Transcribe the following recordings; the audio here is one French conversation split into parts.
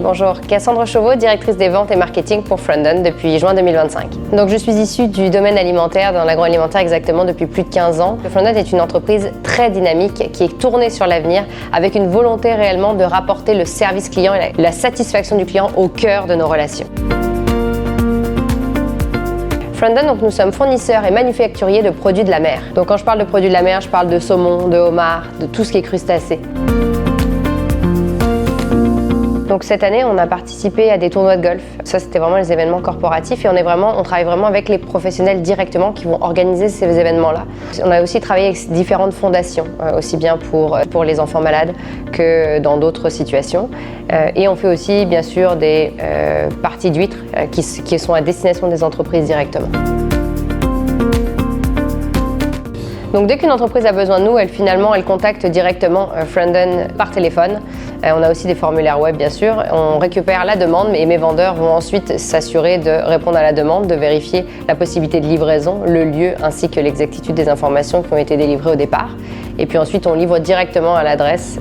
Bonjour, Cassandre Chauveau, directrice des ventes et marketing pour Frandon depuis juin 2025. Donc je suis issue du domaine alimentaire, dans l'agroalimentaire exactement depuis plus de 15 ans. Frandon est une entreprise très dynamique qui est tournée sur l'avenir avec une volonté réellement de rapporter le service client et la satisfaction du client au cœur de nos relations. Frandon, donc nous sommes fournisseurs et manufacturiers de produits de la mer. Donc quand je parle de produits de la mer, je parle de saumon, de homard, de tout ce qui est crustacé. Donc cette année, on a participé à des tournois de golf. Ça, c'était vraiment les événements corporatifs et on travaille vraiment avec les professionnels directement qui vont organiser ces événements-là. On a aussi travaillé avec différentes fondations, aussi bien pour les enfants malades que dans d'autres situations. Et on fait aussi, bien sûr, des parties d'huîtres qui sont à destination des entreprises directement. Donc dès qu'une entreprise a besoin de nous, elle contacte directement Frandon par téléphone. On a aussi des formulaires web bien sûr. On récupère la demande et mes vendeurs vont ensuite s'assurer de répondre à la demande, de vérifier la possibilité de livraison, le lieu ainsi que l'exactitude des informations qui ont été délivrées au départ. Et puis ensuite on livre directement à l'adresse.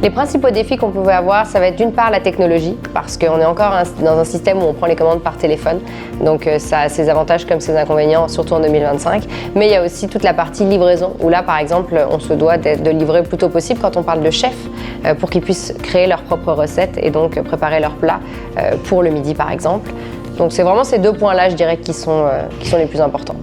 Les principaux défis qu'on pouvait avoir, ça va être d'une part la technologie, parce qu'on est encore dans un système où on prend les commandes par téléphone, donc ça a ses avantages comme ses inconvénients, surtout en 2025. Mais il y a aussi toute la partie livraison, où là par exemple, on se doit de livrer le plus tôt possible quand on parle de chefs, pour qu'ils puissent créer leurs propres recettes et donc préparer leurs plats pour le midi par exemple. Donc c'est vraiment ces deux points-là, je dirais, qui sont les plus importants.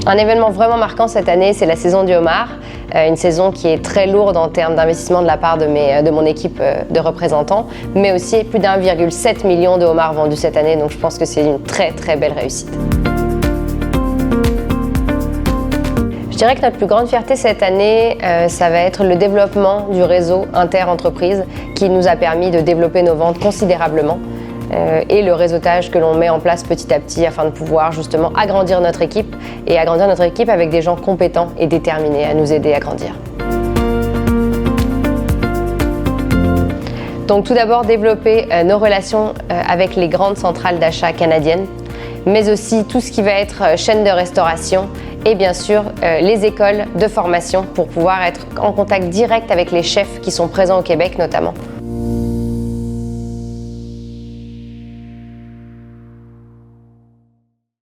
Un événement vraiment marquant cette année, c'est la saison du homard, une saison qui est très lourde en termes d'investissement de la part de mon équipe de représentants, mais aussi plus d'1,7 million de homards vendus cette année, donc je pense que c'est une très très belle réussite. Je dirais que notre plus grande fierté cette année, ça va être le développement du réseau inter-entreprise qui nous a permis de développer nos ventes considérablement. Et le réseautage que l'on met en place petit à petit afin de pouvoir justement agrandir notre équipe et agrandir notre équipe avec des gens compétents et déterminés à nous aider à grandir. Donc tout d'abord développer nos relations avec les grandes centrales d'achat canadiennes, mais aussi tout ce qui va être chaîne de restauration et bien sûr les écoles de formation pour pouvoir être en contact direct avec les chefs qui sont présents au Québec notamment.